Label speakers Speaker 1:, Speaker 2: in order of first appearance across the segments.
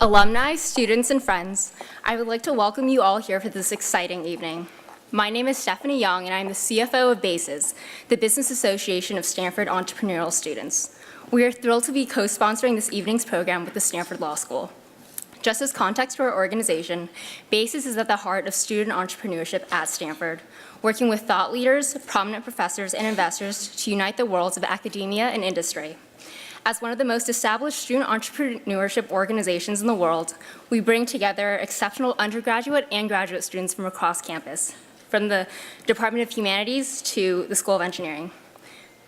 Speaker 1: Alumni, students, and friends, I would like to welcome you all here for this exciting evening. My name is Stephanie Young, and I am the CFO of BASES, the Business Association of Stanford Entrepreneurial Students. We are thrilled to be co-sponsoring this evening's program with the Stanford Law School. Just as context for our organization, BASES is at the heart of student entrepreneurship at Stanford, working with thought leaders, prominent professors, and investors to unite the worlds of academia and industry. As one of the most established student entrepreneurship organizations in the world, we bring together exceptional undergraduate and graduate students from across campus, from the Department of Humanities to the School of Engineering,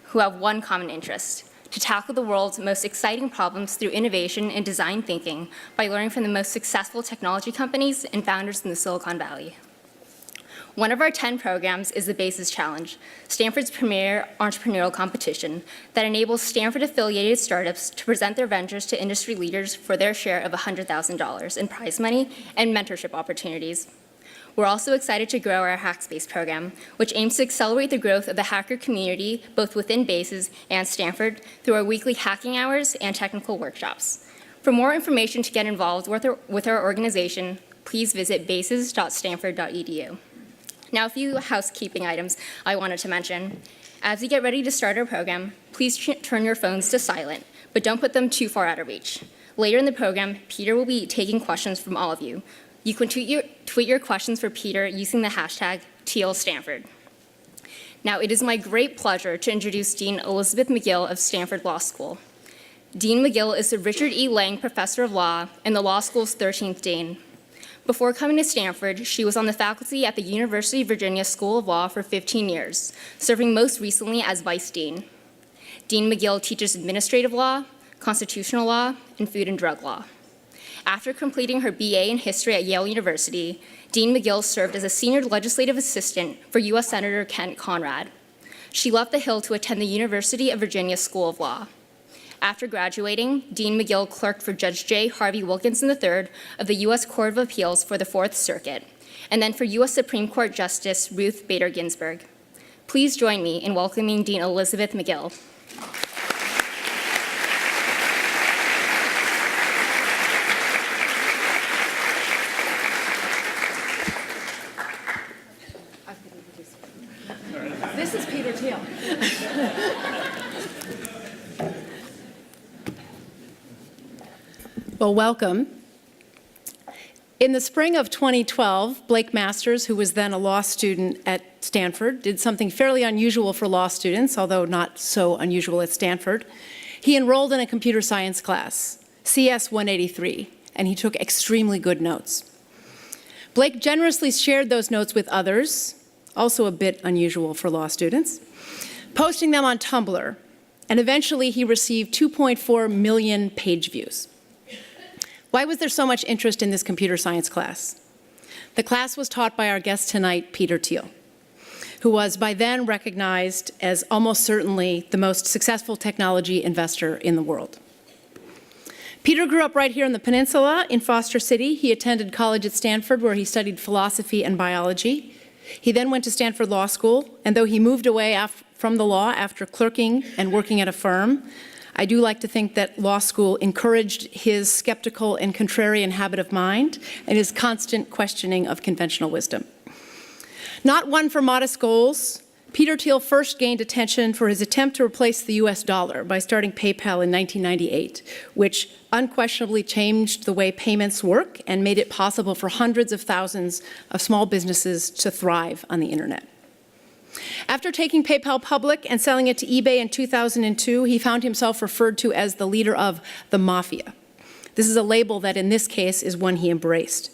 Speaker 1: who have one common interest: to tackle the world's most exciting problems through innovation and design thinking by learning from the most successful technology companies and founders in the Silicon Valley. One of our 10 programs is the BASES Challenge, Stanford's premier entrepreneurial competition that enables Stanford-affiliated startups to present their ventures to industry leaders for their share of $100,000 in prize money and mentorship opportunities. We're also excited to grow our Hackspace program, which aims to accelerate the growth of the hacker community both within BASES and Stanford through our weekly hacking hours and technical workshops. For more information to get involved with our organization, please visit bases.stanford.edu. Now, a few housekeeping items I wanted to mention. As we get ready to start our program, please turn your phones to silent, but don't put them too far out of reach. Later in the program, Peter will be taking questions from all of you. You can tweet your questions for Peter using the hashtag #TheelStanford. Now, it is my great pleasure to introduce Dean Elizabeth McGill of Stanford Law School. Dean McGill is the Richard E. Lang Professor of Law and the law school's 13th dean. Before coming to Stanford, she was on the faculty at the University of Virginia School of Law for 15 years, serving most recently as vice dean. Dean McGill teaches administrative law, constitutional law, and food and drug law. After completing her BA in history at Yale University, Dean McGill served as a senior legislative assistant for U.S. Senator Kent Conrad. She left the Hill to attend the University of Virginia School of Law. After graduating, Dean McGill clerked for Judge J. Harvey Wilkinson III of the U.S. Court of Appeals for the Fourth Circuit, and then for U.S. Supreme Court Justice Ruth Bader Ginsburg. Please join me in welcoming Dean Elizabeth McGill.
Speaker 2: This is Peter Thiel. Well, welcome. In the spring of 2012, Blake Masters, who was then a law student at Stanford, did something fairly unusual for law students, although not so unusual at Stanford. He enrolled in a computer science class, CS 183, and he took extremely good notes. Blake generously shared those notes with others, also a bit unusual for law students, posting them on Tumblr, and eventually he received 2.4 million page views. Why was there so much interest in this computer science class? The class was taught by our guest tonight, Peter Thiel, who was by then recognized as almost certainly the most successful technology investor in the world. Peter grew up right here on the peninsula in Foster City. He attended college at Stanford, where he studied philosophy and biology. He then went to Stanford Law School, and though he moved away from the law after clerking and working at a firm, I do like to think that law school encouraged his skeptical and contrarian habit of mind and his constant questioning of conventional wisdom. Not one for modest goals, Peter Thiel first gained attention for his attempt to replace the US dollar by starting PayPal in 1998, which unquestionably changed the way payments work and made it possible for hundreds of thousands of small businesses to thrive on the internet. After taking PayPal public and selling it to eBay in 2002, he found himself referred to as the leader of the mafia. This is a label that in this case is one he embraced.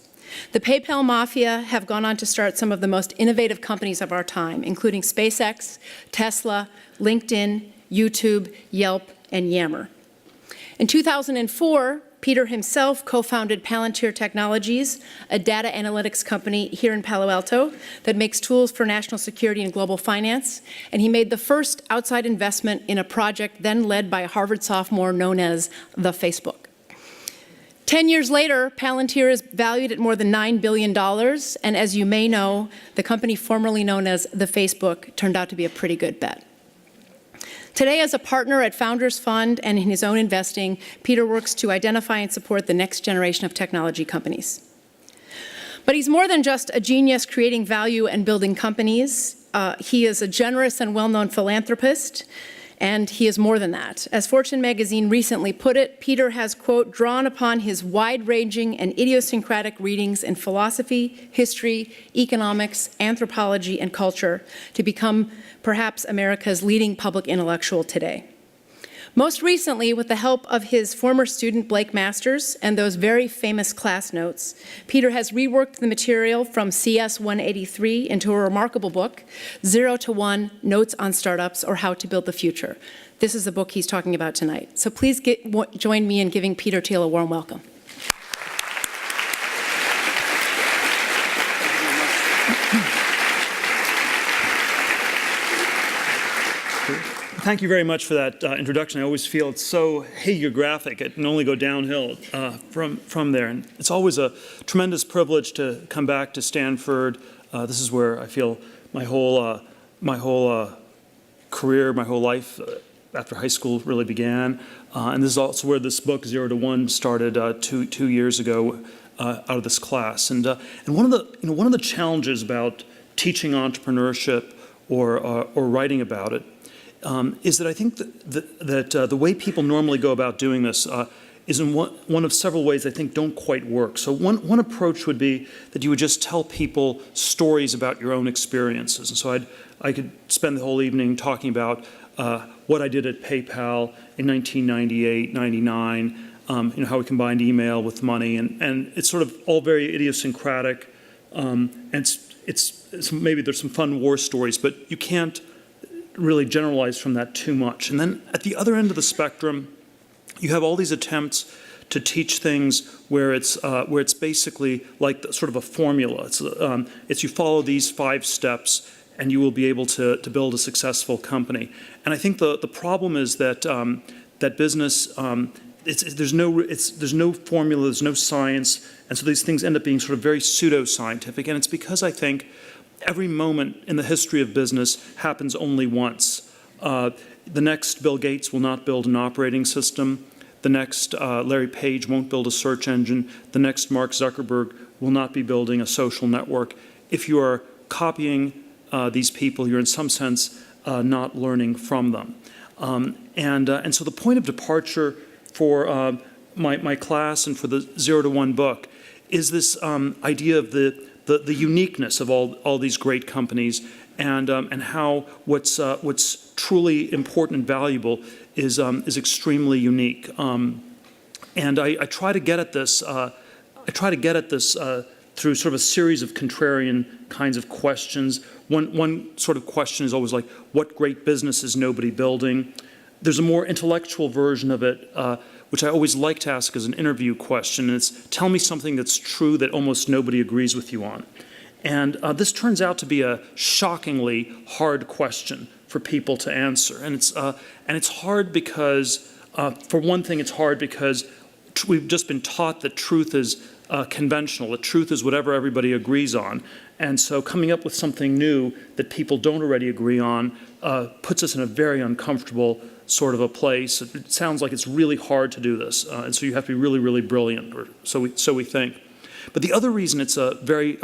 Speaker 2: The PayPal mafia have gone on to start some of the most innovative companies of our time, including SpaceX, Tesla, LinkedIn, YouTube, Yelp, and Yammer. In 2004, Peter himself co-founded Palantir Technologies, a data analytics company here in Palo Alto that makes tools for national security and global finance, and he made the first outside investment in a project then led by a Harvard sophomore known as the Facebook. 10 years later, Palantir is valued at more than $9 billion, and as you may know, the company formerly known as the Facebook turned out to be a pretty good bet. Today, as a partner at Founders Fund and in his own investing, Peter works to identify and support the next generation of technology companies. But he's more than just a genius creating value and building companies. He is a generous and well-known philanthropist, and he is more than that. As Fortune magazine recently put it, Peter has, quote, drawn upon his wide-ranging and idiosyncratic readings in philosophy, history, economics, anthropology, and culture to become perhaps America's leading public intellectual today. Most recently, with the help of his former student Blake Masters and those very famous class notes, Peter has reworked the material from CS 183 into a remarkable book, 0 to 1, Notes on Startups or How to Build the Future. This is the book he's talking about tonight. So please join me in giving Peter Thiel a warm welcome.
Speaker 3: Thank you very much for that introduction. I always feel it's so hagiographic. It can only go downhill from there. And it's always a tremendous privilege to come back to Stanford. This is where I feel my whole career, my whole life after high school really began. And this is also where this book, 0 to 1, started two years ago out of this class. And one of the challenges about teaching entrepreneurship or writing about it is that I think that the way people normally go about doing this is in one of several ways I think don't quite work. So one approach would be that you would just tell people stories about your own experiences. And so I could spend the whole evening talking about what I did at PayPal in 1998, 99, how we combined email with money, and it's sort of all very idiosyncratic, and it's maybe there's some fun war stories, but you can't really generalize from that too much. And then at the other end of the spectrum, you have all these attempts to teach things where it's basically like sort of a formula. It's you follow these 5 steps and you will be able to build a successful company. And I think the problem is that that business there's no formula, there's no science, and so these things end up being sort of very pseudo-scientific. And it's because I think every moment in the history of business happens only once. The next Bill Gates will not build an operating system. The next Larry Page won't build a search engine. The next Mark Zuckerberg will not be building a social network. If you are copying these people, you're in some sense not learning from them. And so the point of departure for my class and for the 0 to 1 book is this idea of the uniqueness of all these great companies, and how what's truly important and valuable is extremely unique. And I try to get at this. Through sort of a series of contrarian kinds of questions. One sort of question is always like, what great business is nobody building? There's a more intellectual version of it, which I always like to ask as an interview question, and it's, tell me something that's true that almost nobody agrees with you on. And this turns out to be a shockingly hard question for people to answer. And it's hard because, for one thing, it's hard because we've just been taught that truth is conventional, that truth is whatever everybody agrees on. And so coming up with something new that people don't already agree on puts us in a very uncomfortable sort of a place. It sounds like it's really hard to do this, and so you have to be really, really brilliant, or so we think. But the other reason it's a very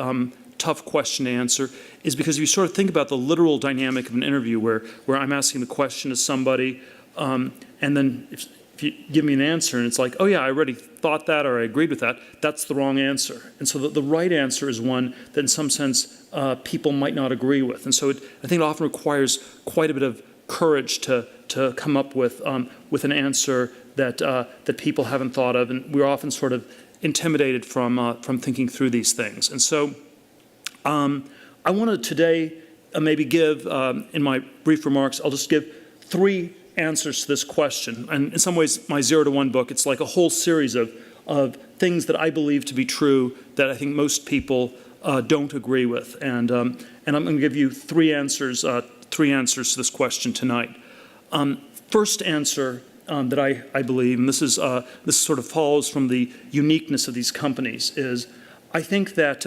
Speaker 3: tough question to answer is because you sort of think about the literal dynamic of an interview where I'm asking the question to somebody, and then if you give me an answer and it's like, oh yeah, I already thought that or I agreed with that, that's the wrong answer. And so the right answer is one that in some sense people might not agree with. And so I think it often requires quite a bit of courage to come up with an answer that people haven't thought of, and we're often sort of intimidated from thinking through these things. And so I want to today maybe give, in my brief remarks, I'll just give 3 answers to this question. And in some ways, my 0 to 1 book, it's like a whole series of things that I believe to be true that I think most people don't agree with. And I'm going to give you 3 answers to this question tonight. First answer that I believe, and this sort of follows from the uniqueness of these companies, is I think that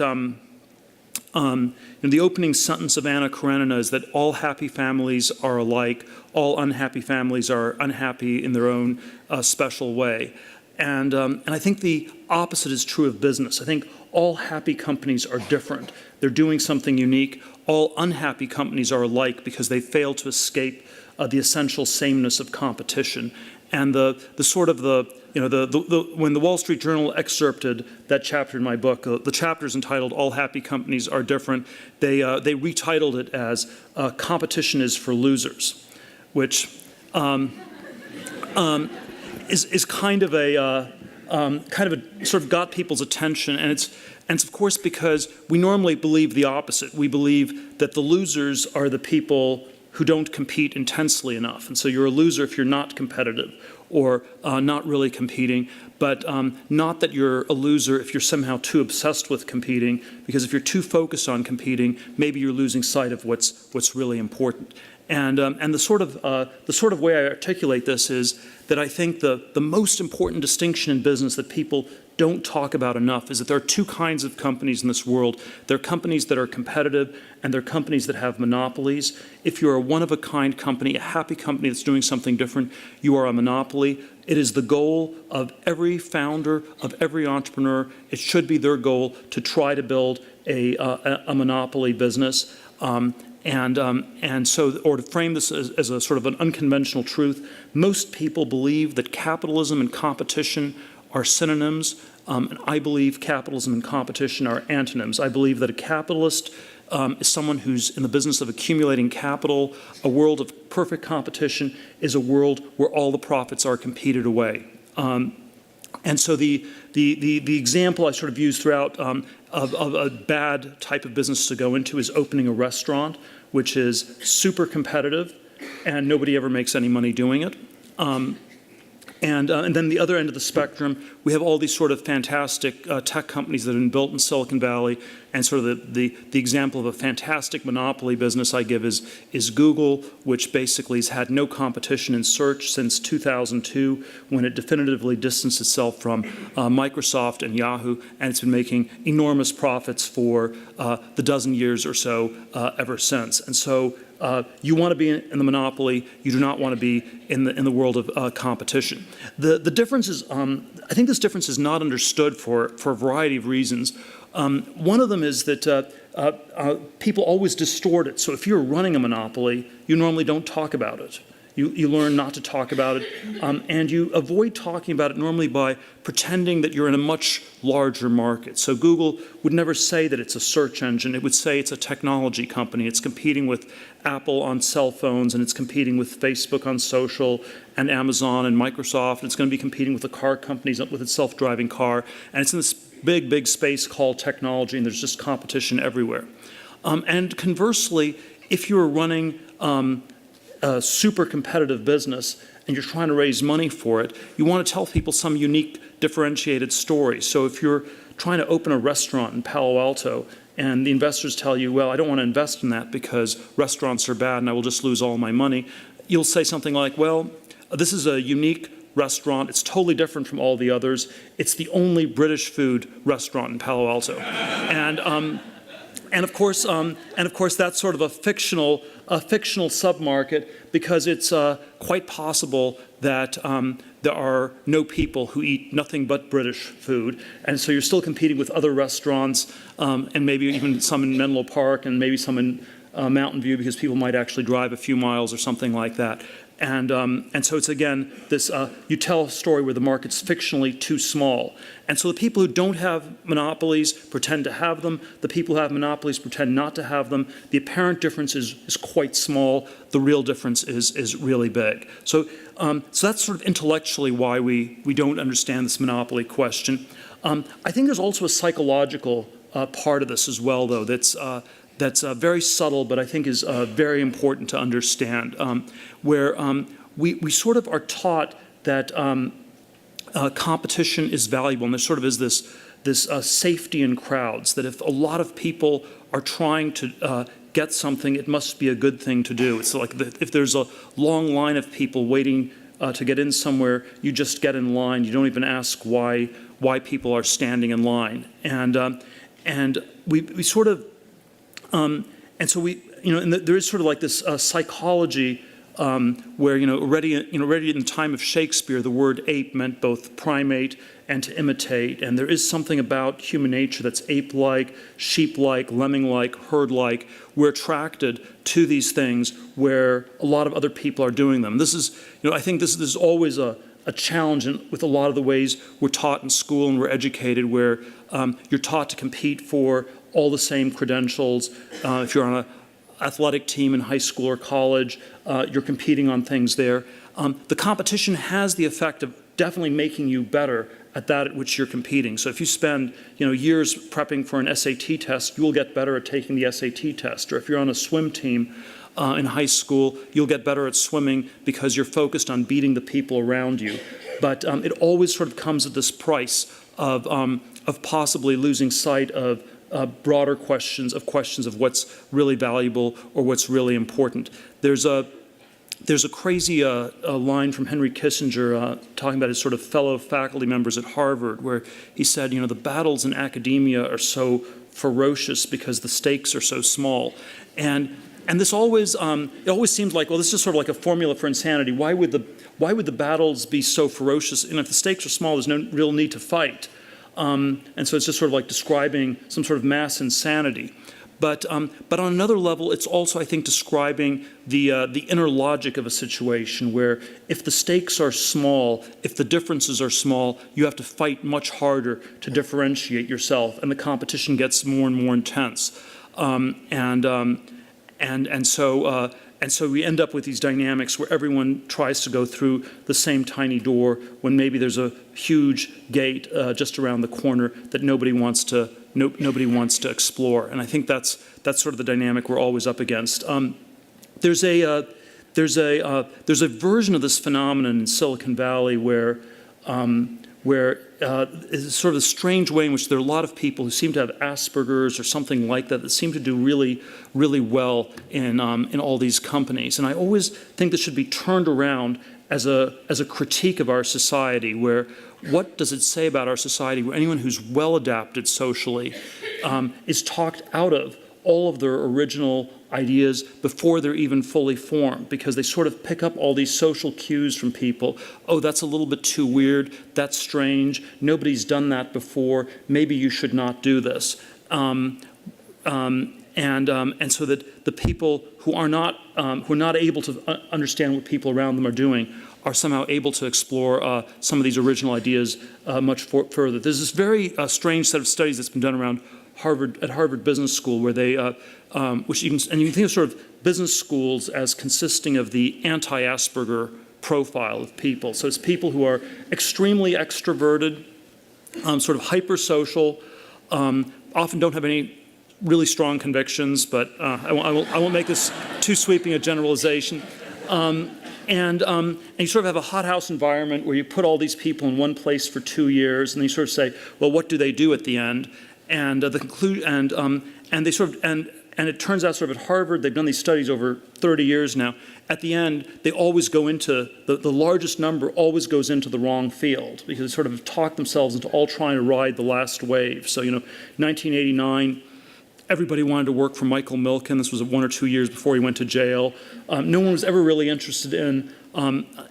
Speaker 3: The opening sentence of Anna Karenina is that all happy families are alike, all unhappy families are unhappy in their own special way. And I think the opposite is true of business. I think all happy companies are different. They're doing something unique. All unhappy companies are alike because they fail to escape the essential sameness of competition. And when the Wall Street Journal excerpted that chapter in my book, the chapter is entitled "All Happy Companies Are Different." They retitled it as "Competition is for Losers," which is kind of a sort of got people's attention, and it's of course because we normally believe the opposite. We believe that the losers are the people who don't compete intensely enough, and so you're a loser if you're not competitive or not really competing, but not that you're a loser if you're somehow too obsessed with competing, because if you're too focused on competing, maybe you're losing sight of what's really important. And the sort of way I articulate this is that I think the most important distinction in business that people don't talk about enough is that there are two kinds of companies in this world. There are companies that are competitive, and there are companies that have monopolies. If you're a one-of-a-kind company, a happy company that's doing something different, you are a monopoly. It is the goal of every founder, of every entrepreneur. It should be their goal to try to build a monopoly business. And so, or to frame this as a sort of an unconventional truth, most people believe that capitalism and competition are synonyms, and I believe capitalism and competition are antonyms. I believe that a capitalist is someone who's in the business of accumulating capital. A world of perfect competition is a world where all the profits are competed away. And so the example I sort of use throughout of a bad type of business to go into is opening a restaurant, which is super competitive, and nobody ever makes any money doing it. And then the other end of the spectrum, we have all these sort of fantastic tech companies that have been built in Silicon Valley, and sort of the example of a fantastic monopoly business I give is Google, which basically has had no competition in search since 2002, when it definitively distanced itself from Microsoft and Yahoo, and it's been making enormous profits for the dozen years or so ever since. And so you want to be in the monopoly. You do not want to be in the world of competition. The difference is, I think this difference is not understood for a variety of reasons. One of them is that people always distort it. So if you're running a monopoly, you normally don't talk about it. You learn not to talk about it, and you avoid talking about it normally by pretending that you're in a much larger market. So Google would never say that it's a search engine. It would say it's a technology company. It's competing with Apple on cell phones, and it's competing with Facebook on social, and Amazon and Microsoft. And it's going to be competing with the car companies with its self-driving car. And it's in this big, big space called technology, and there's just competition everywhere. And conversely, if you're running a super competitive business and you're trying to raise money for it, you want to tell people some unique, differentiated story. So if you're trying to open a restaurant in Palo Alto and the investors tell you, well, I don't want to invest in that because restaurants are bad and I will just lose all my money, you'll say something like, well, this is a unique restaurant. It's totally different from all the others. It's the only British food restaurant in Palo Alto. And of course, that's sort of a fictional submarket, because it's quite possible that there are no people who eat nothing but British food, and so you're still competing with other restaurants, and maybe even some in Menlo Park, and maybe some in Mountain View, because people might actually drive a few miles or something like that. And so it's, again, this, you tell a story where the market's fictionally too small. And so the people who don't have monopolies pretend to have them. The people who have monopolies pretend not to have them. The apparent difference is quite small. The real difference is really big. So that's sort of intellectually why we don't understand this monopoly question. I think there's also a psychological part of this as well, though, that's very subtle, but I think is very important to understand, where we sort of are taught that competition is valuable, and there sort of is this safety in crowds, that if a lot of people are trying to get something, it must be a good thing to do. It's like if there's a long line of people waiting to get in somewhere, you just get in line. You don't even ask why people are standing in line. And we sort of And so there is sort of like this psychology where, already in the time of Shakespeare, the word ape meant both primate and to imitate. And there is something about human nature that's ape-like, sheep-like, lemming-like, herd-like. We're attracted to these things where a lot of other people are doing them. This is, I think this is always a challenge with a lot of the ways we're taught in school and we're educated, where you're taught to compete for all the same credentials. If you're on an athletic team in high school or college, you're competing on things there. The competition has the effect of definitely making you better at that at which you're competing. So if you spend years prepping for an SAT test, you will get better at taking the SAT test. Or if you're on a swim team in high school, you'll get better at swimming because you're focused on beating the people around you. But it always sort of comes at this price of possibly losing sight of broader questions of what's really valuable or what's really important. There's a crazy line from Henry Kissinger talking about his sort of fellow faculty members at Harvard, where he said, the battles in academia are so ferocious because the stakes are so small. And this always, it always seems like, well, this is sort of like a formula for insanity. Why would the battles be so ferocious? And if the stakes are small, there's no real need to fight. And so it's just sort of like describing some sort of mass insanity. But on another level, it's also, I think, describing the inner logic of a situation where if the stakes are small, if the differences are small, you have to fight much harder to differentiate yourself, and the competition gets more and more intense. And so we end up with these dynamics where everyone tries to go through the same tiny door when maybe there's a huge gate just around the corner that nobody wants to explore. And I think that's sort of the dynamic we're always up against. There's a version of this phenomenon in Silicon Valley where it's sort of a strange way in which there are a lot of people who seem to have Asperger's or something like that seem to do really, really well in all these companies. And I always think this should be turned around as a critique of our society, where what does it say about our society where anyone who's well adapted socially is talked out of all of their original ideas before they're even fully formed, because they sort of pick up all these social cues from people. Oh, that's a little bit too weird. That's strange. Nobody's done that before. Maybe you should not do this. And so that the people who are not able to understand what people around them are doing are somehow able to explore some of these original ideas much further. There's this very strange set of studies that's been done around Harvard Business School, where they, and you can think of sort of business schools as consisting of the anti-Asperger profile of people. So it's people who are extremely extroverted, sort of hypersocial, often don't have any really strong convictions, but I won't make this too sweeping a generalization. And you sort of have a hothouse environment where you put all these people in one place for 2 years, and you sort of say, well, what do they do at the end? And and it turns out sort of at Harvard, they've done these studies over 30 years now. At the end, they always go into, the largest number always goes into the wrong field, because they sort of talk themselves into all trying to ride the last wave. So, 1989, everybody wanted to work for Michael Milken. This was 1 or 2 years before he went to jail. No one was ever really interested in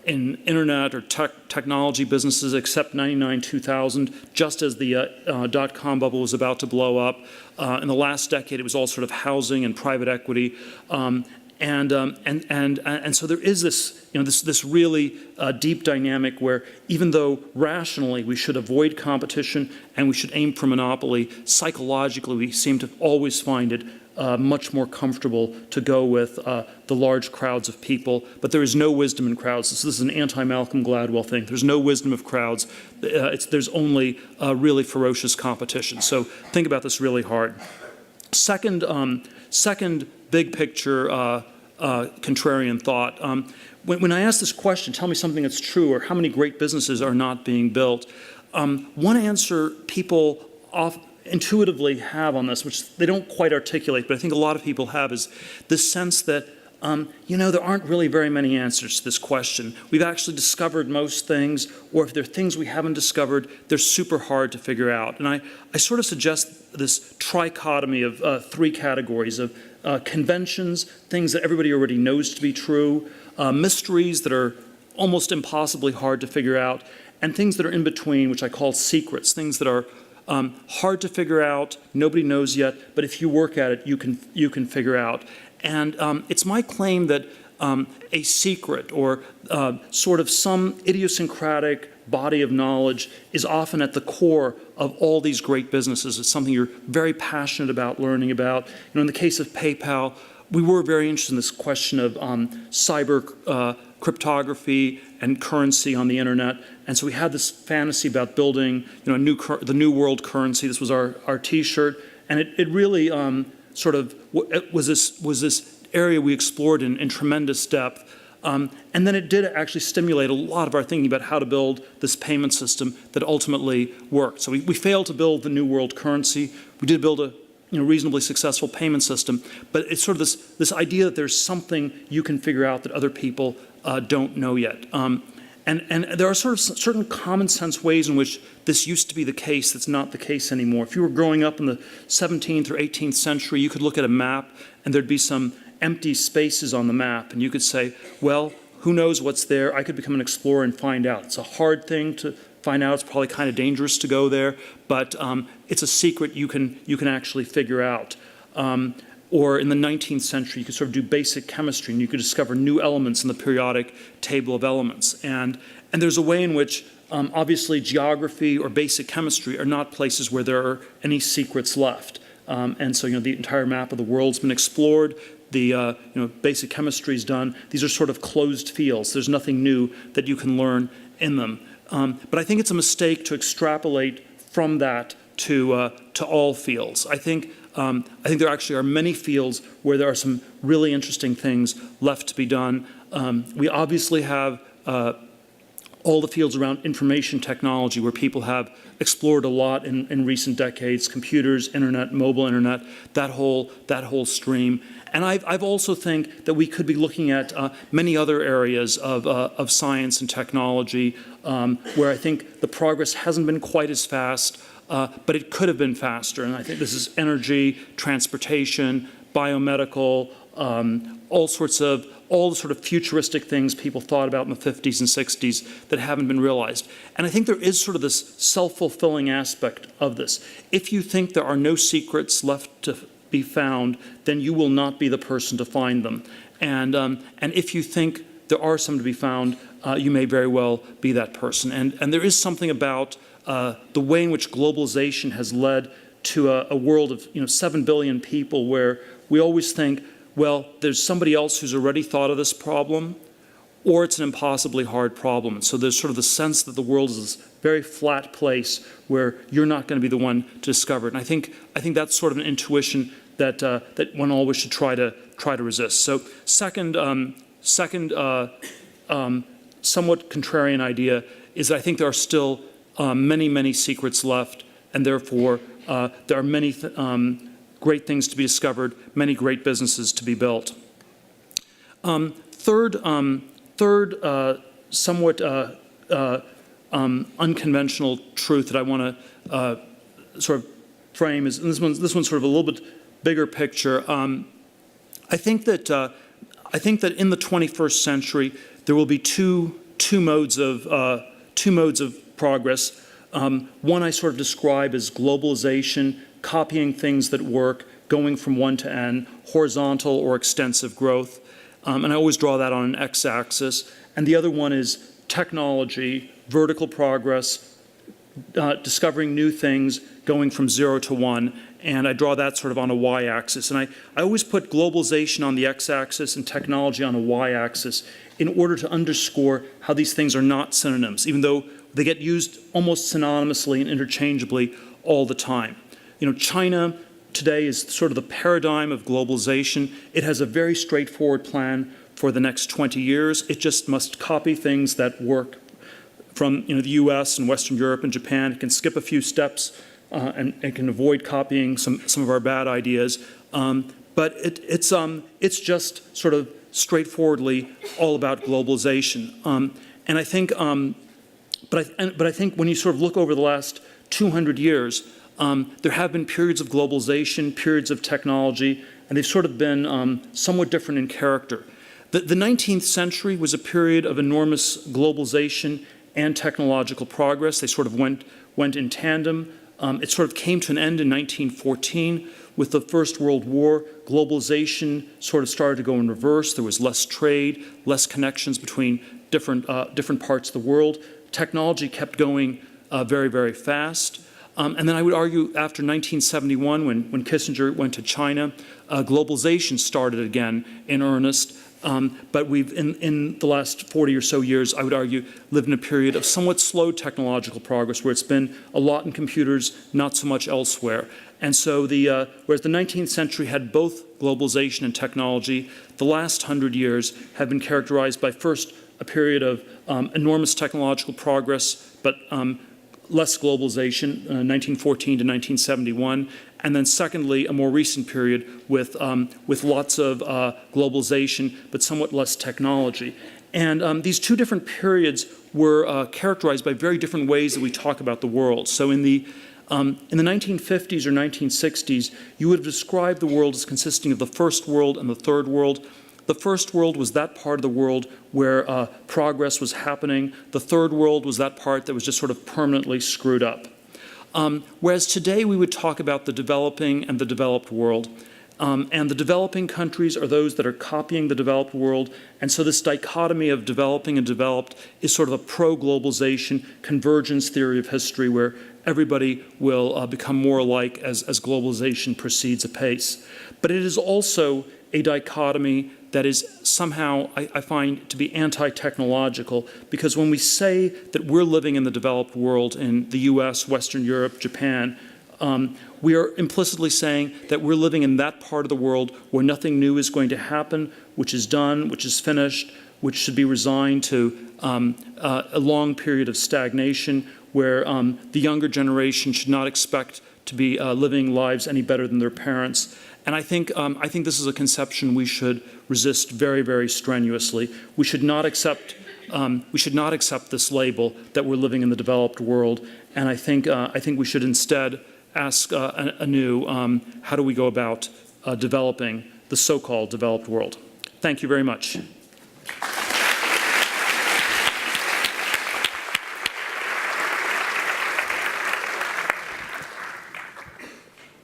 Speaker 3: internet or technology businesses except 99, 2000, just as the dot-com bubble was about to blow up. In the last decade, it was all sort of housing and private equity. And so there is this, this really deep dynamic where, even though rationally we should avoid competition and we should aim for monopoly, psychologically we seem to always find it much more comfortable to go with the large crowds of people. But there is no wisdom in crowds. This is an anti-Malcolm Gladwell thing. There's no wisdom of crowds. There's only really ferocious competition. So think about this really hard. Second big picture contrarian thought. When I ask this question, tell me something that's true, or how many great businesses are not being built, one answer people intuitively have on this, which they don't quite articulate, but I think a lot of people have, is this sense that there aren't really very many answers to this question. We've actually discovered most things, or if there are things we haven't discovered, they're super hard to figure out. And I sort of suggest this trichotomy of three categories of conventions, things that everybody already knows to be true, mysteries that are almost impossibly hard to figure out, and things that are in between, which I call secrets, things that are hard to figure out, nobody knows yet, but if you work at it, you can figure out. And it's my claim that a secret or sort of some idiosyncratic body of knowledge is often at the core of all these great businesses. It's something you're very passionate about learning about. In the case of PayPal, we were very interested in this question of cyber cryptography and currency on the internet. And so we had this fantasy about building the new world currency. This was our T-shirt. And it really sort of was this area we explored in tremendous depth. And then it did actually stimulate a lot of our thinking about how to build this payment system that ultimately worked. So we failed to build the new world currency. We did build a reasonably successful payment system, but it's sort of this idea that there's something you can figure out that other people don't know yet. And there are sort of certain common sense ways in which this used to be the case that's not the case anymore. If you were growing up in the 17th or 18th century, you could look at a map and there'd be some empty spaces on the map, and you could say, well, who knows what's there? I could become an explorer and find out. It's a hard thing to find out. It's probably kind of dangerous to go there, but it's a secret you can actually figure out. Or in the 19th century, you could sort of do basic chemistry, and you could discover new elements in the periodic table of elements. And there's a way in which, obviously, geography or basic chemistry are not places where there are any secrets left. And so, the entire map of the world's been explored. The basic chemistry is done. These are sort of closed fields. There's nothing new that you can learn in them. But I think it's a mistake to extrapolate from that to all fields. I think there actually are many fields where there are some really interesting things left to be done. We obviously have all the fields around information technology where people have explored a lot in recent decades: computers, internet, mobile internet, that whole stream. And I've also think that we could be looking at many other areas of science and technology where I think the progress hasn't been quite as fast, but it could have been faster. And I think this is energy, transportation, biomedical, all the sort of futuristic things people thought about in the 50s and 60s that haven't been realized. And I think there is sort of this self-fulfilling aspect of this. If you think there are no secrets left to be found, then you will not be the person to find them. And if you think there are some to be found, you may very well be that person. And there is something about the way in which globalization has led to a world of 7 billion people where we always think, well, there's somebody else who's already thought of this problem, or it's an impossibly hard problem. And so there's sort of the sense that the world is this very flat place where you're not going to be the one to discover it. And I think that's sort of an intuition that one always should try to resist. So second, somewhat contrarian idea is that I think there are still many secrets left, and therefore there are many great things to be discovered, many great businesses to be built. Third, somewhat unconventional truth that I want to sort of frame is, and this one's sort of a little bit bigger picture. I think that in the 21st century there will be two modes of progress. One I sort of describe as globalization, copying things that work, going from one to n, horizontal or extensive growth. And I always draw that on an x-axis. And the other one is technology, vertical progress, discovering new things, going from 0 to 1. And I draw that sort of on a y-axis. And I always put globalization on the x-axis and technology on a y-axis in order to underscore how these things are not synonyms, even though they get used almost synonymously and interchangeably all the time. China today is sort of the paradigm of globalization. It has a very straightforward plan for the next 20 years. It just must copy things that work from the US and Western Europe and Japan. It can skip a few steps and it can avoid copying some of our bad ideas. But it's just sort of straightforwardly all about globalization. And I think, but I think when you sort of look over the last 200 years, There have been periods of globalization, periods of technology, and they've sort of been somewhat different in character. The 19th century was a period of enormous globalization and technological progress. They sort of went in tandem. It sort of came to an end in 1914 with the First World War. Globalization sort of started to go in reverse. There was less trade, less connections between different parts of the world. Technology kept going very, very fast. And then I would argue after 1971, when Kissinger went to China, globalization started again in earnest. But we've, in the last 40 or so years, I would argue, lived in a period of somewhat slow technological progress where it's been a lot in computers, not so much elsewhere. And so whereas the 19th century had both globalization and technology, the last 100 years have been characterized by first a period of enormous technological progress, but less globalization, 1914 to 1971, and then secondly, a more recent period with lots of globalization, but somewhat less technology. And these two different periods were characterized by very different ways that we talk about the world. So in the 1950s or 1960s, you would have described the world as consisting of the first world and the third world. The first world was that part of the world where progress was happening. The third world was that part that was just sort of permanently screwed up. Whereas today we would talk about the developing and the developed world. And the developing countries are those that are copying the developed world. And so this dichotomy of developing and developed is sort of a pro-globalization convergence theory of history where everybody will become more alike as globalization proceeds apace. But it is also a dichotomy that is somehow, I find, to be anti-technological, because when we say that we're living in the developed world in the US, Western Europe, Japan, we are implicitly saying that we're living in that part of the world where nothing new is going to happen, which is done, which is finished, which should be resigned to a long period of stagnation, where the younger generation should not expect to be living lives any better than their parents. And I think this is a conception we should resist very, very strenuously. We should not accept this label that we're living in the developed world. And I think we should instead ask anew, how do we go about developing the so-called developed world? Thank you very much.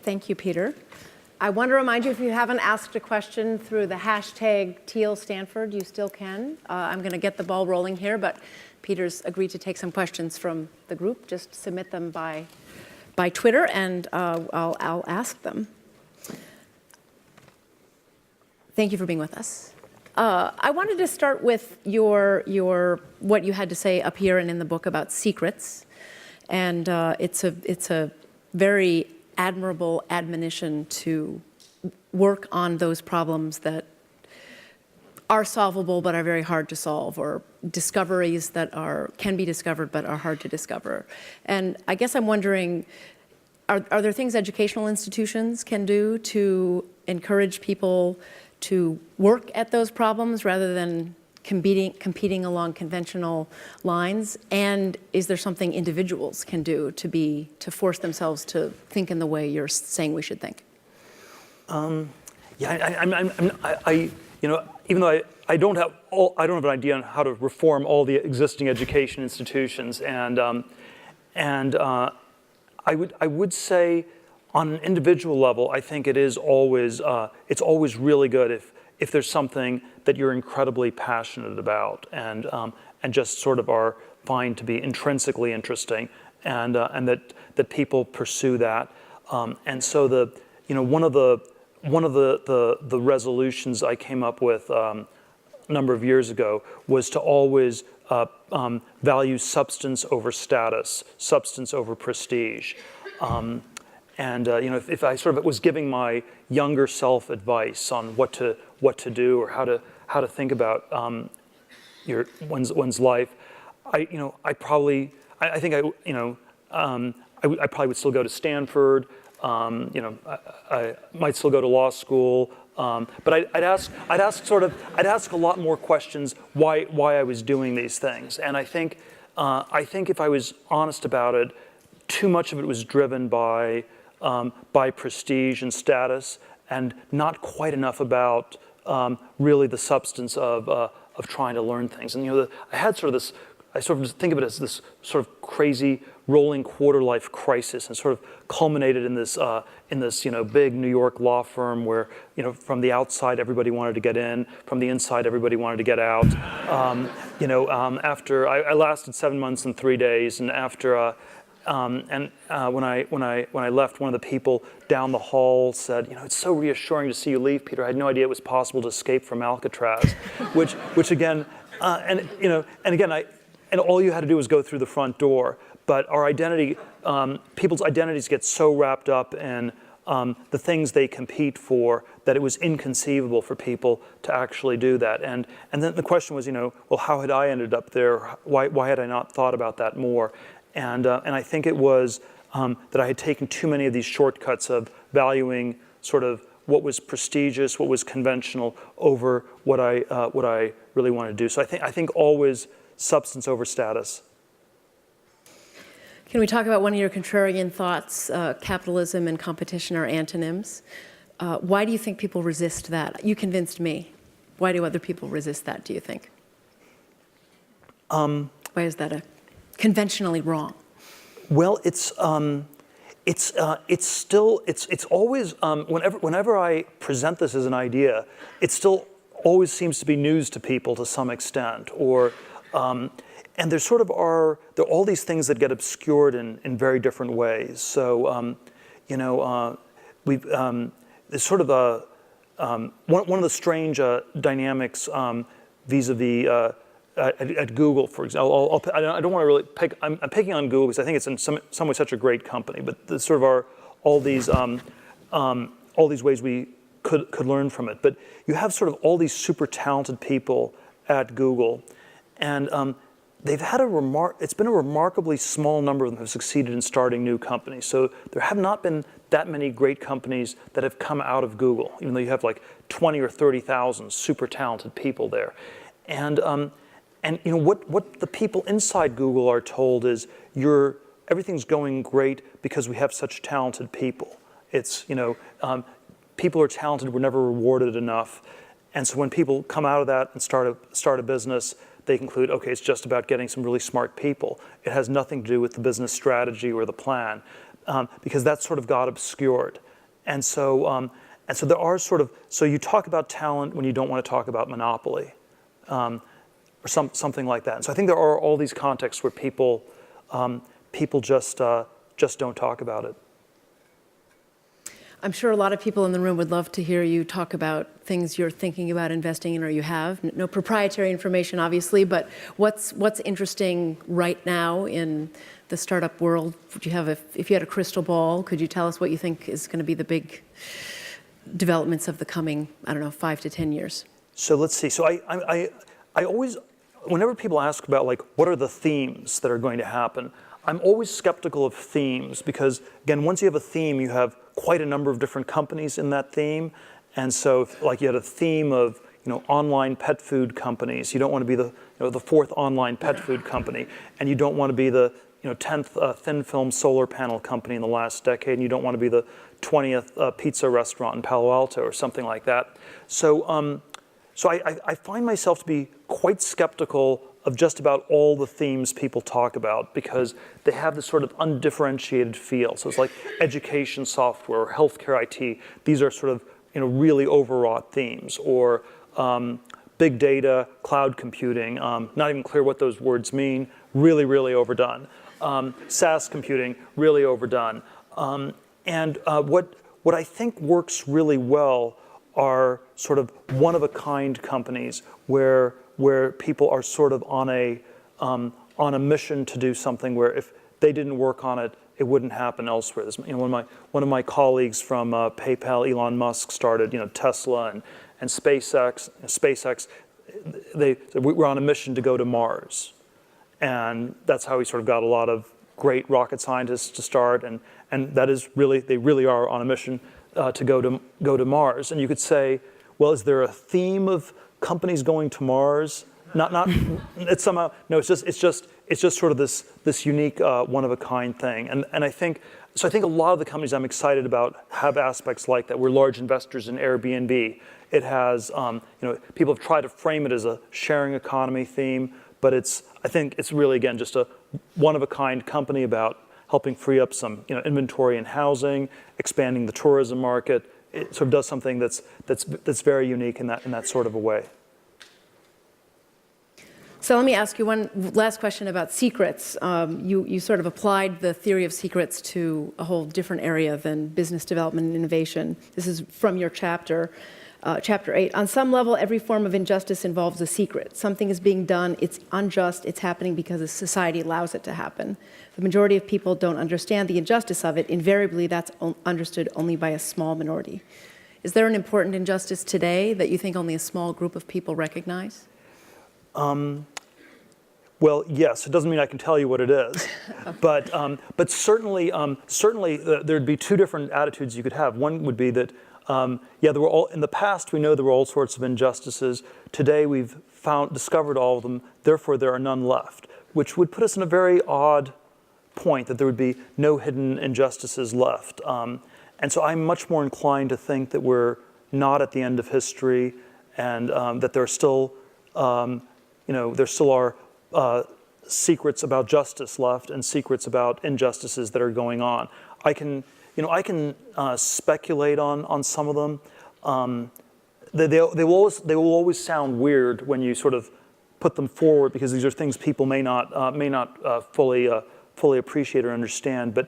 Speaker 2: Thank you, Peter. I want to remind you, if you haven't asked a question through the hashtag Thiel Stanford, you still can. I'm going to get the ball rolling here, but Peter's agreed to take some questions from the group. Just submit them by Twitter, and I'll ask them. Thank you for being with us. I wanted to start with what you had to say up here and in the book about secrets, and it's a very admirable admonition to work on those problems that are solvable but are very hard to solve, or discoveries that can be discovered but are hard to discover. And I guess I'm wondering, are there things educational institutions can do to encourage people to work at those problems rather than competing along conventional lines? And is there something individuals can do to force themselves to think in the way you're saying we should think?
Speaker 3: Even though I don't have an idea on how to reform all the existing education institutions, and I would say, on an individual level, I think it's always really good if there's something that you're incredibly passionate about and just sort of find to be intrinsically interesting, and that people pursue that. And so one of the resolutions I came up with a number of years ago was to always value substance over status, substance over prestige. If I sort of was giving my younger self advice on what to do or how to think about one's life, I probably would still go to Stanford. I might still go to law school, but I'd ask a lot more questions why I was doing these things. And I think if I was honest about it, too much of it was driven by prestige and status, and not quite enough about really the substance of trying to learn things. And I had sort of this, I sort of think of it as this sort of crazy rolling quarter life crisis, and sort of culminated in this big New York law firm where from the outside everybody wanted to get in, from the inside everybody wanted to get out. After I lasted 7 months and 3 days, and after when I left, one of the people down the hall said, "It's so reassuring to see you leave, Peter. I had no idea it was possible to escape from Alcatraz," which again, and all you had to do was go through the front door. But our identity, people's identities get so wrapped up in the things they compete for that it was inconceivable for people to actually do that. And then the question was, well, how had I ended up there? Why had I not thought about that more? And I think it was that I had taken too many of these shortcuts of valuing sort of what was prestigious, what was conventional, over what I really wanted to do. So I think always substance over status.
Speaker 2: Can we talk about one of your contrarian thoughts? Capitalism and competition are antonyms. Why do you think people resist that? You convinced me. Why do other people resist that, do you think? Why is that conventionally wrong?
Speaker 3: Well, it's always, whenever I present this as an idea, it still always seems to be news to people to some extent, or and there sort of there are all these things that get obscured in very different ways. So there's sort of one of the strange dynamics vis-a-vis at Google, for example. I don't want to really pick. I'm picking on Google because I think it's in some way such a great company. But there sort of are all these ways we could learn from it. But you have sort of all these super talented people at Google, and they've had it's been a remarkably small number of them have succeeded in starting new companies. So there have not been that many great companies that have come out of Google, even though you have like 20 or 30,000 super talented people there. And what the people inside Google are told is everything's going great because we have such talented people. It's people are talented, we're never rewarded enough. And so when people come out of that and start a business, they conclude, okay, it's just about getting some really smart people. It has nothing to do with the business strategy or the plan, because that sort of got obscured. And so there are so you talk about talent when you don't want to talk about monopoly, or something like that. And so I think there are all these contexts where people just don't talk about it.
Speaker 2: I'm sure a lot of people in the room would love to hear you talk about things you're thinking about investing in or you have. No proprietary information, obviously, but what's interesting right now in the startup world? Would you have if you had a crystal ball, could you tell us what you think is going to be the big developments of the coming, 5 to 10 years?
Speaker 3: So let's see. So I always, whenever people ask about what are the themes that are going to happen, I'm always skeptical of themes because, again, once you have a theme, you have quite a number of different companies in that theme. And so if, you had a theme of online pet food companies, you don't want to be the fourth online pet food company, and you don't want to be the 10th thin film solar panel company in the last decade, and you don't want to be the 20th pizza restaurant in Palo Alto or something like that. So I find myself to be quite skeptical of just about all the themes people talk about because they have this sort of undifferentiated feel. So it's like education software or healthcare IT. These are sort of really overwrought themes. Or big data, cloud computing, not even clear what those words mean, really, really overdone. SaaS computing, really overdone. And what I think works really well are sort of one-of-a-kind companies where people are sort of on a mission to do something where if they didn't work on it, it wouldn't happen elsewhere. One of my colleagues from PayPal, Elon Musk, started Tesla and SpaceX. SpaceX, we're on a mission to go to Mars, and that's how he sort of got a lot of great rocket scientists to start. And that is really, they really are on a mission to go to Mars. And you could say, well, is there a theme of companies going to Mars it's somehow, no, it's just sort of this unique, one-of-a-kind thing. And I think a lot of the companies I'm excited about have aspects like that. We're large investors in Airbnb. It has, people have tried to frame it as a sharing economy theme, but I think it's really, again, just a one-of-a-kind company about helping free up some inventory in housing, expanding the tourism market. It sort of does something that's very unique in that sort of a way.
Speaker 2: So let me ask you one last question about secrets. You sort of applied the theory of secrets to a whole different area than business development and innovation. This is from your chapter 8. On some level, every form of injustice involves a secret. Something is being done, it's unjust, it's happening because society allows it to happen. The majority of people don't understand the injustice of it. Invariably, that's understood only by a small minority. Is there an important injustice today that you think only a small group of people recognize?
Speaker 3: Well, yes. It doesn't mean I can tell you what it is, but certainly there'd be two different attitudes you could have. One would be that, there were all in the past. We know there were all sorts of injustices. Today we've discovered all of them. Therefore, there are none left, which would put us in a very odd point that there would be no hidden injustices left. And so I'm much more inclined to think that we're not at the end of history, and that there are still, there still are secrets about justice left and secrets about injustices that are going on. I can speculate on some of them. They will always sound weird when you sort of put them forward, because these are things people may not fully appreciate or understand. But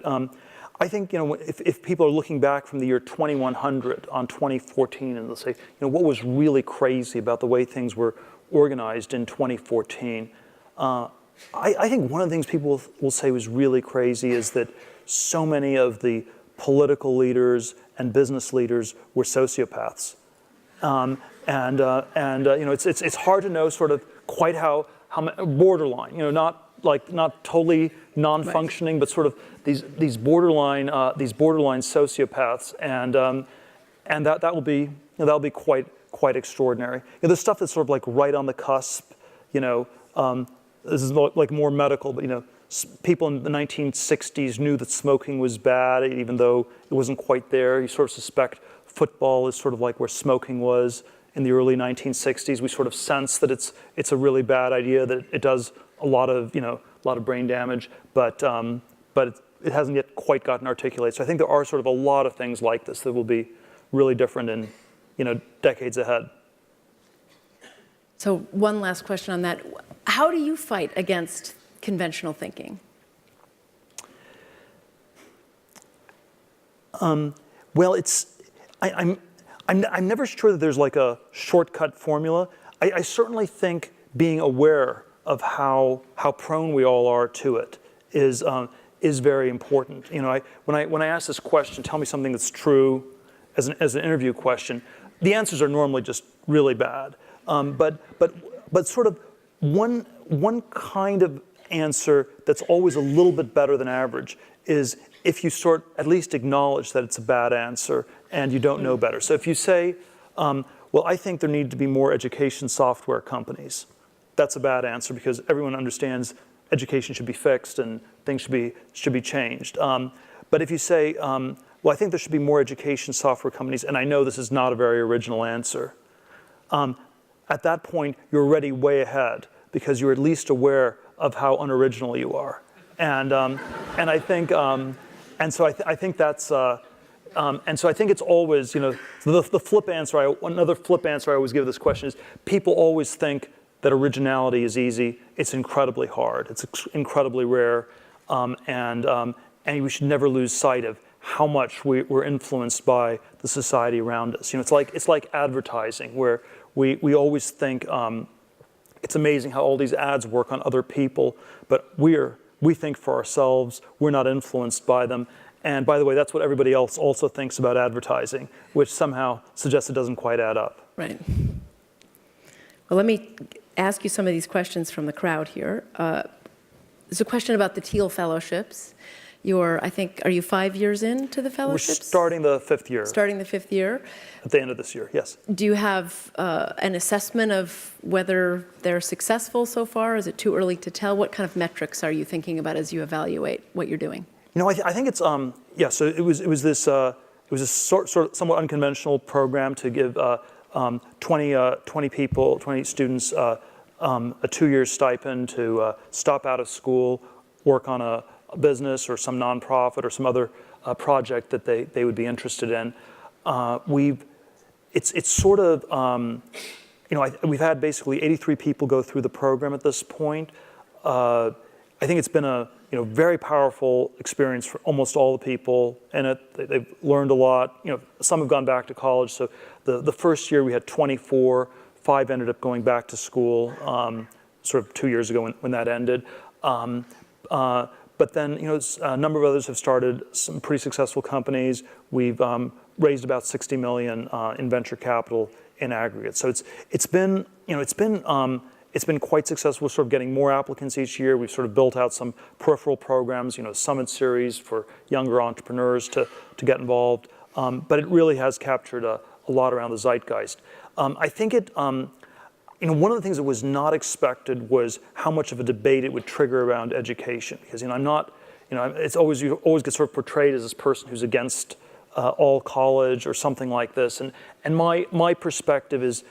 Speaker 3: I think if people are looking back from the year 2100 on 2014, and they'll say, what was really crazy about the way things were organized in 2014. I think one of the things people will say was really crazy is that so many of the political leaders and business leaders were sociopaths, it's hard to know sort of quite how borderline, not totally non-functioning, right, but sort of these borderline sociopaths, and that will be quite extraordinary. The stuff that's sort of like right on the cusp, this is like more medical, but people in the 1960s knew that smoking was bad, even though it wasn't quite there. You sort of suspect football is sort of like where smoking was in the early 1960s. We sort of sense that it's a really bad idea, that it does a lot of brain damage, but it hasn't yet quite gotten articulated. So I think there are sort of a lot of things like this that will be really different in decades ahead.
Speaker 2: So one last question on that. How do you fight against conventional thinking?
Speaker 3: Well, I'm never sure that there's like a shortcut formula. I certainly think being aware of how prone we all are to it is very important. When I ask this question, tell me something that's true, as an interview question, the answers are normally just really bad. But sort of one kind of answer that's always a little bit better than average is if you at least acknowledge that it's a bad answer and you don't know better. So if you say, well, I think there need to be more education software companies, that's a bad answer, because everyone understands education should be fixed and things should be changed. But if you say, well, I think there should be more education software companies, and I know this is not a very original answer, at that point, you're already way ahead, because you're at least aware of how unoriginal you are, and I think, and so I think that's, and so I think it's always, the flip answer. Another flip answer I always give this question is, people always think that originality is easy. It's incredibly hard. It's incredibly rare, and we should never lose sight of how much we're influenced by the society around us. It's like advertising, where we always think it's amazing how all these ads work on other people, but we think for ourselves. We're not influenced by them. And by the way, that's what everybody else also thinks about advertising, which somehow suggests it doesn't quite add up.
Speaker 2: Right. Well, let me ask you some of these questions from the crowd here. There's a question about the Thiel Fellowships. I think, are you 5 years into the
Speaker 3: We're
Speaker 2: fellowships?
Speaker 3: starting the 5th year.
Speaker 2: Starting the 5th year.
Speaker 3: At the end of this year, yes.
Speaker 2: Do you have an assessment of whether they're successful so far? Is it too early to tell? What kind of metrics are you thinking about as you evaluate what you're doing?
Speaker 3: I think it's, yeah, so it was this sort of somewhat unconventional program to give 20 people, 20 students a 2-year stipend to stop out of school, work on a business or some nonprofit or some other project that they would be interested in. It's sort of, we've had basically 83 people go through the program at this point. I think it's been a very powerful experience for almost all the people in it. They've learned a lot. Some have gone back to college. So the first year we had 24, 5 ended up going back to school, sort of 2 years ago when that ended. But then, a number of others have started some pretty successful companies. We've raised about $60 million in venture capital in aggregate. So it's been quite successful. We're sort of getting more applicants each year. We've sort of built out some peripheral programs, summit series for younger entrepreneurs to get involved. But it really has captured a lot around the zeitgeist. I think one of the things that was not expected was how much of a debate it would trigger around education. Because I'm not, it's always, you always get sort of portrayed as this person who's against all college or something like this. And my perspective is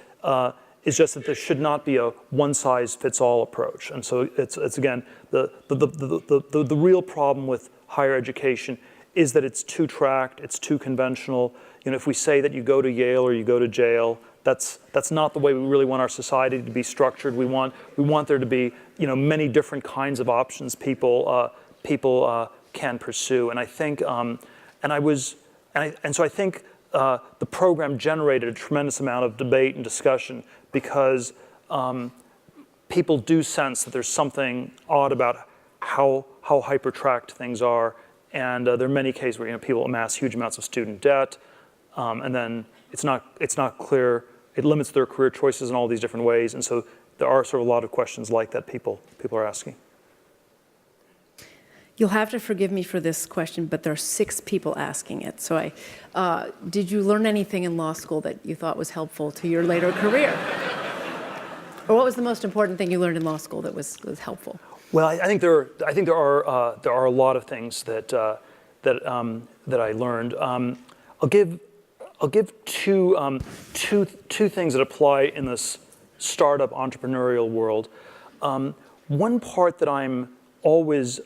Speaker 3: just that there should not be a one-size-fits-all approach. And so it's again, the real problem with higher education is that it's too tracked, it's too conventional. If we say that you go to Yale or you go to jail, that's not the way we really want our society to be structured. We want there to be many different kinds of options people can pursue. And I think so I think the program generated a tremendous amount of debate and discussion because people do sense that there's something odd about how hyper-tracked things are. And there are many cases where people amass huge amounts of student debt, and then it's not clear. It limits their career choices in all these different ways. And so there are sort of a lot of questions like that people are asking.
Speaker 2: You'll have to forgive me for this question, but there are 6 people asking it. So did you learn anything in law school that you thought was helpful to your later career? Or what was the most important thing you learned in law school that was helpful?
Speaker 3: Well, I think there are a lot of things that I learned. I'll give two things that apply in this startup entrepreneurial world. One part that I'm always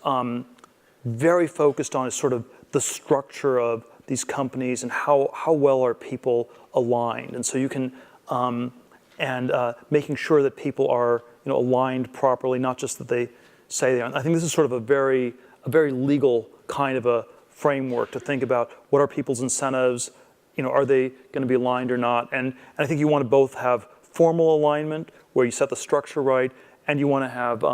Speaker 3: very focused on is sort of the structure of these companies and how well are people aligned. And so you can making sure that people are aligned properly, not just that they say they are. I think this is sort of a very legal kind of a framework to think about what are people's incentives. Are they going to be aligned or not? And I think you want to both have formal alignment where you set the structure right, and you want to have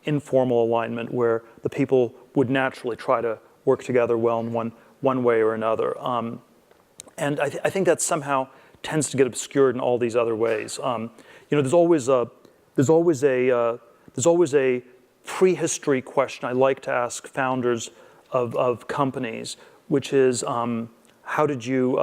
Speaker 3: informal alignment where the people would naturally try to work together well in one way or another. And I think that somehow tends to get obscured in all these other ways. There's always a prehistory question I like to ask founders of companies, which is how did you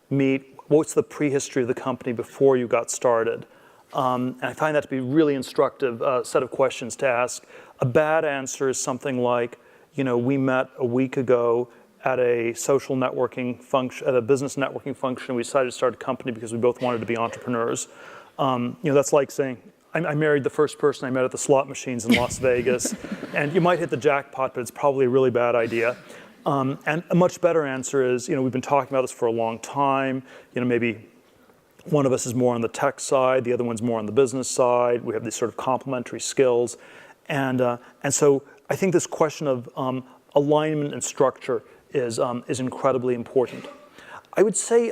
Speaker 3: meet? What's the prehistory of the company before you got started? And I find that to be a really instructive set of questions to ask. A bad answer is something like, we met a week ago at a social networking function, at a business networking function. We decided to start a company because we both wanted to be entrepreneurs. That's like saying, I married the first person I met at the slot machines in Las Vegas. And you might hit the jackpot, but it's probably a really bad idea. And a much better answer is, we've been talking about this for a long time. Maybe one of us is more on the tech side, the other one's more on the business side. We have these sort of complementary skills. And so I think this question of alignment and structure is incredibly important. I would say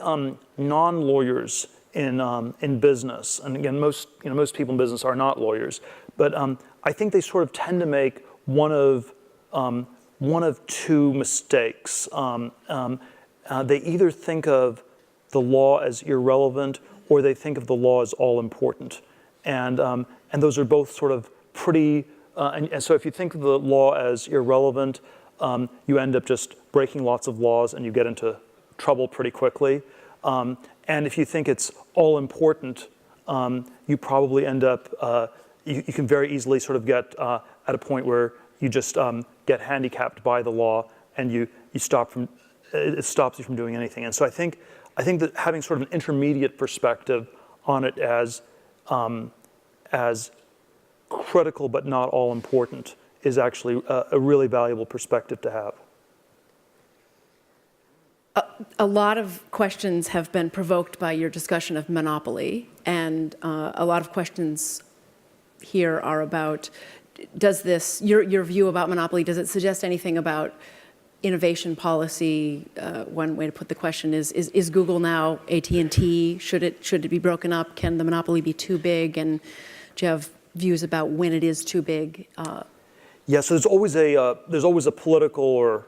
Speaker 3: non-lawyers in business, and again, most people in business are not lawyers, but I think they sort of tend to make one of two mistakes. They either think of the law as irrelevant, or they think of the law as all important, and those are both sort of pretty and so if you think of the law as irrelevant, you end up just breaking lots of laws and you get into trouble pretty quickly. And if you think it's all important, you probably end up, you can very easily sort of get at a point where you just get handicapped by the law and you stop from, it stops you from doing anything. And so I think that having sort of an intermediate perspective on it as critical but not all important is actually a really valuable perspective to have.
Speaker 2: A lot of questions have been provoked by your discussion of monopoly, and a lot of questions here are about, does this, your view about monopoly, does it suggest anything about innovation policy? One way to put the question is Google now AT&T? Should it be broken up? Can the monopoly be too big? And do you have views about when it is too big?
Speaker 3: Yeah, so there's always a political or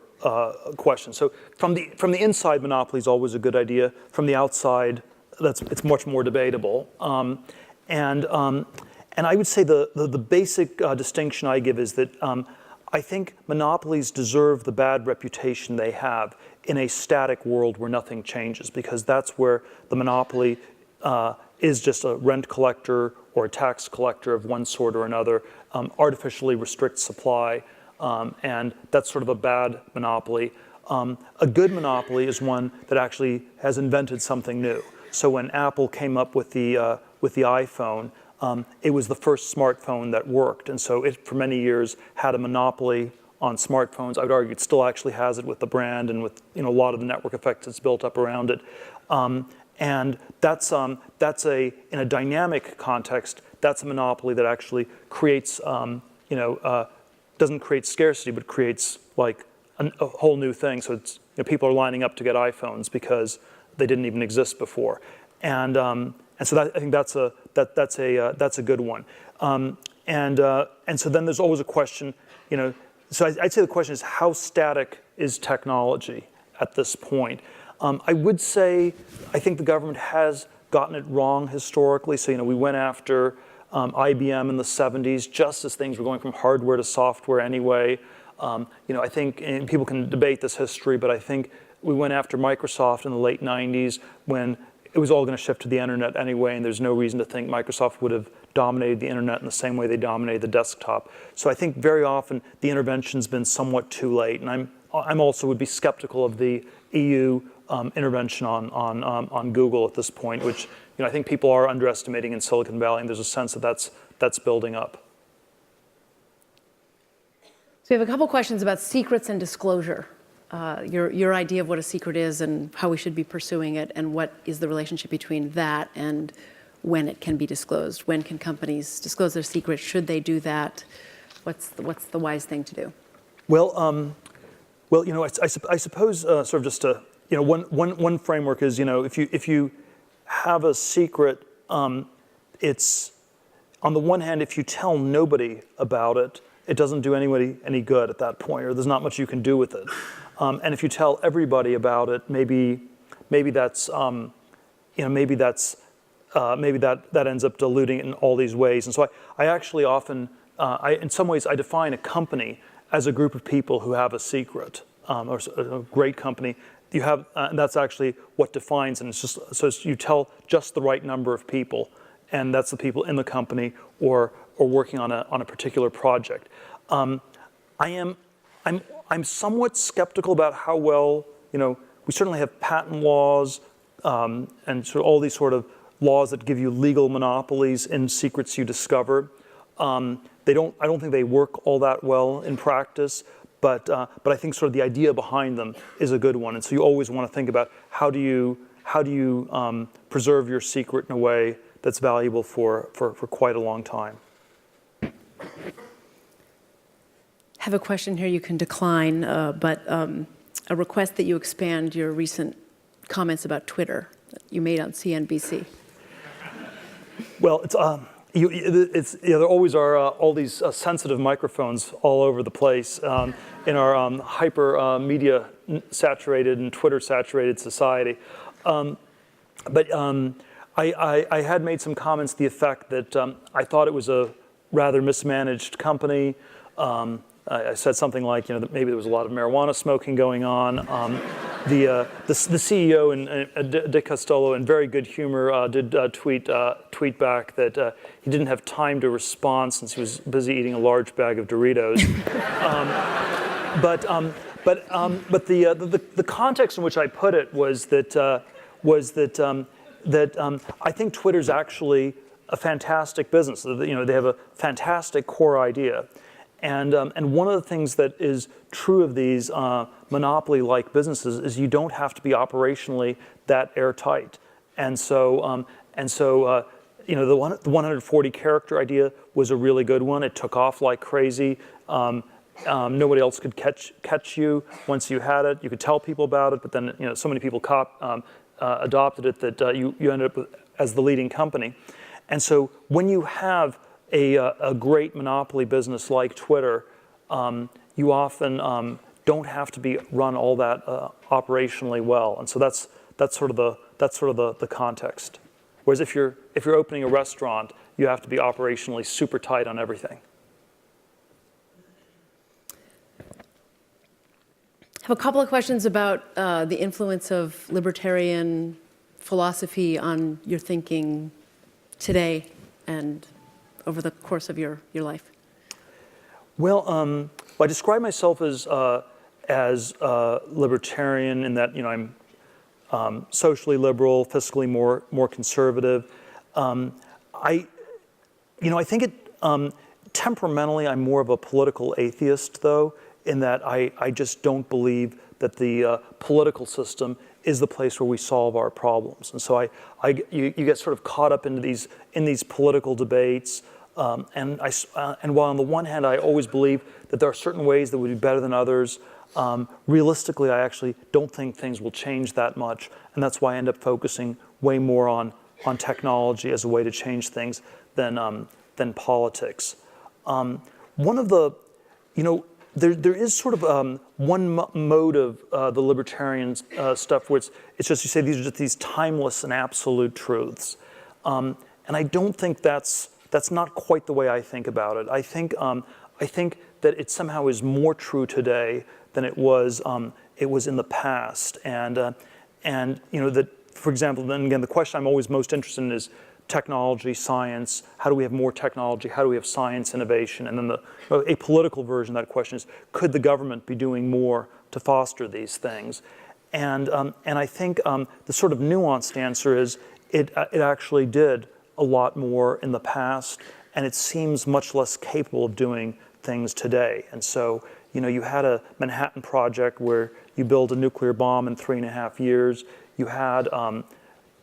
Speaker 3: question. So from the inside, monopoly is always a good idea. From the outside, it's much more debatable. And I would say the basic distinction I give is that I think monopolies deserve the bad reputation they have in a static world where nothing changes, because that's where the monopoly is just a rent collector or a tax collector of one sort or another, artificially restricts supply, and that's sort of a bad monopoly. A good monopoly is one that actually has invented something new. So when Apple came up with the iPhone, it was the first smartphone that worked, and so it for many years had a monopoly on smartphones. I would argue it still actually has it with the brand and with a lot of the network effects that's built up around it. And that's in a dynamic context, that's a monopoly that actually creates, doesn't create scarcity, but creates like a whole new thing. So it's, people are lining up to get iPhones because they didn't even exist before. And so I think that's a good one. And so then there's always a question, so I'd say the question is, how static is technology at this point? I would say I think the government has gotten it wrong historically. So we went after IBM in the 70s just as things were going from hardware to software anyway. I think, and people can debate this history, but I think we went after Microsoft in the late 90s when it was all going to shift to the internet anyway, and there's no reason to think Microsoft would have dominated the internet in the same way they dominated the desktop. So I think very often the intervention's been somewhat too late, and I'm also would be skeptical of the EU intervention on Google at this point, which I think people are underestimating in Silicon Valley, and there's a sense that that's building up.
Speaker 2: So we have a couple questions about secrets and disclosure. Your idea of what a secret is and how we should be pursuing it, and what is the relationship between that and when it can be disclosed. When can companies disclose their secrets? Should they do that? What's the wise thing to do? Well,
Speaker 3: I suppose sort of just to one framework is if you have a secret, it's on the one hand, if you tell nobody about it, it doesn't do anybody any good at that point, or there's not much you can do with it. And if you tell everybody about it, maybe that ends up diluting it in all these ways. And so I actually often, in some ways, I define a company as a group of people who have a secret, or a great company. You have, and that's actually what defines, and it's just so you tell just the right number of people, and that's the people in the company or working on a particular project. I'm somewhat skeptical about how well, we certainly have patent laws and sort of all these sort of laws that give you legal monopolies in secrets you discover. I don't think they work all that well in practice, but I think sort of the idea behind them is a good one. And so you always want to think about how do you preserve your secret in a way that's valuable for quite a long time.
Speaker 2: I have a question here you can decline, but a request that you expand your recent comments about Twitter that you made on CNBC.
Speaker 3: Well, there always are all these sensitive microphones all over the place in our hyper media saturated and Twitter saturated society. But I had made some comments to the effect that I thought it was a rather mismanaged company. I said something like, that maybe there was a lot of marijuana smoking going on. The CEO, and Dick Costolo, in very good humor, did tweet back that he didn't have time to respond since he was busy eating a large bag of Doritos. But the context in which I put it was that I think Twitter's actually a fantastic business. They have a fantastic core idea. And one of the things that is true of these monopoly-like businesses is you don't have to be operationally that airtight. And so the 140 character idea was a really good one. It took off like crazy. Nobody else could catch you once you had it. You could tell people about it, but then so many people adopted it that you ended up as the leading company. And so when you have a great monopoly business like Twitter, you often don't have to be run all that operationally well, and so that's sort of the context. Whereas if you're opening a restaurant, you have to be operationally super tight on everything.
Speaker 2: I have a couple of questions about the influence of libertarian philosophy on your thinking today and over the course of your life.
Speaker 3: Well, I describe myself as libertarian in that I'm socially liberal, fiscally more conservative. I think temperamentally I'm more of a political atheist, though, in that I just don't believe that the political system is the place where we solve our problems. And so you get sort of caught up in these political debates. And while on the one hand I always believe that there are certain ways that would be better than others, realistically I actually don't think things will change that much, and that's why I end up focusing way more on technology as a way to change things than politics. One of the, there is sort of one mode of the libertarian stuff where it's just you say these are just these timeless and absolute truths, and I don't think that's not quite the way I think about it. I think that it somehow is more true today than it was in the past. And that, for example, then again, the question I'm always most interested in is technology, science. How do we have more technology? How do we have science innovation? And then a political version of that question is, could the government be doing more to foster these things? And I think the sort of nuanced answer is it actually did a lot more in the past, and it seems much less capable of doing things today. And so, you had a Manhattan Project where you build a nuclear bomb in 3.5 years. You had, the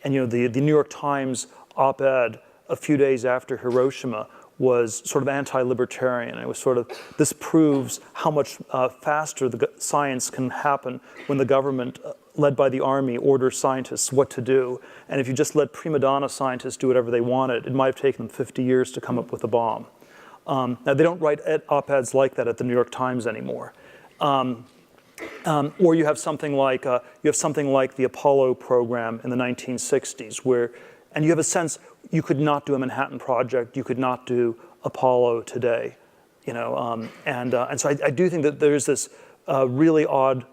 Speaker 3: New York Times op-ed a few days after Hiroshima was sort of anti-libertarian. It was sort of, this proves how much faster the science can happen when the government, led by the army, orders scientists what to do. And if you just let prima donna scientists do whatever they wanted, it might have taken them 50 years to come up with a bomb. Now, they don't write op-eds like that at the New York Times anymore. Or you have something like the Apollo program in the 1960s, and you have a sense you could not do a Manhattan Project, you could not do Apollo today, and so I do think that there's this really odd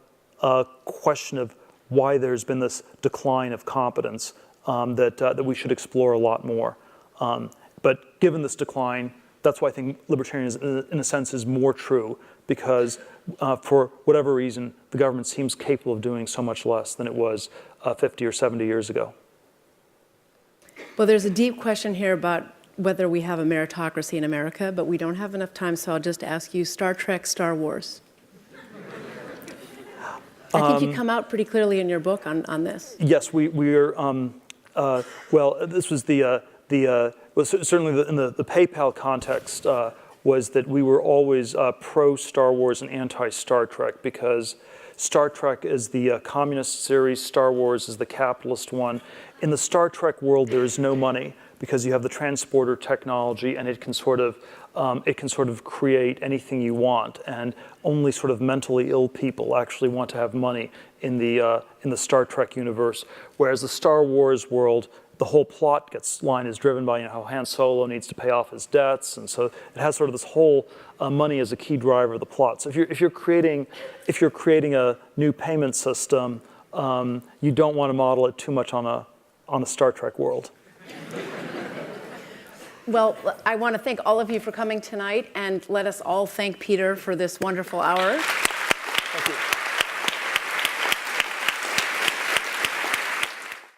Speaker 3: question of why there's been this decline of competence that we should explore a lot more. But given this decline, that's why I think libertarianism, in a sense, is more true, because for whatever reason, the government seems capable of doing so much less than it was 50 or 70 years ago.
Speaker 2: Well, there's a deep question here about whether we have a meritocracy in America, but we don't have enough time, so I'll just ask you, Star Trek, Star Wars. I think you come out pretty clearly in your book on this.
Speaker 3: Yes, we are. Well, this was certainly in the PayPal context was that we were always pro Star Wars and anti Star Trek, because Star Trek is the communist series, Star Wars is the capitalist one. In the Star Trek world, there is no money because you have the transporter technology, and it can sort of create anything you want, and only sort of mentally ill people actually want to have money in the Star Trek universe. Whereas the Star Wars world, the whole plot line is driven by how Han Solo needs to pay off his debts, and so it has sort of this whole money as a key driver of the plot. So if you're creating a new payment system, you don't want to model it too much on a Star Trek world.
Speaker 2: Well, I want to thank all of you for coming tonight, and let us all thank Peter for this wonderful hour.
Speaker 3: Thank you.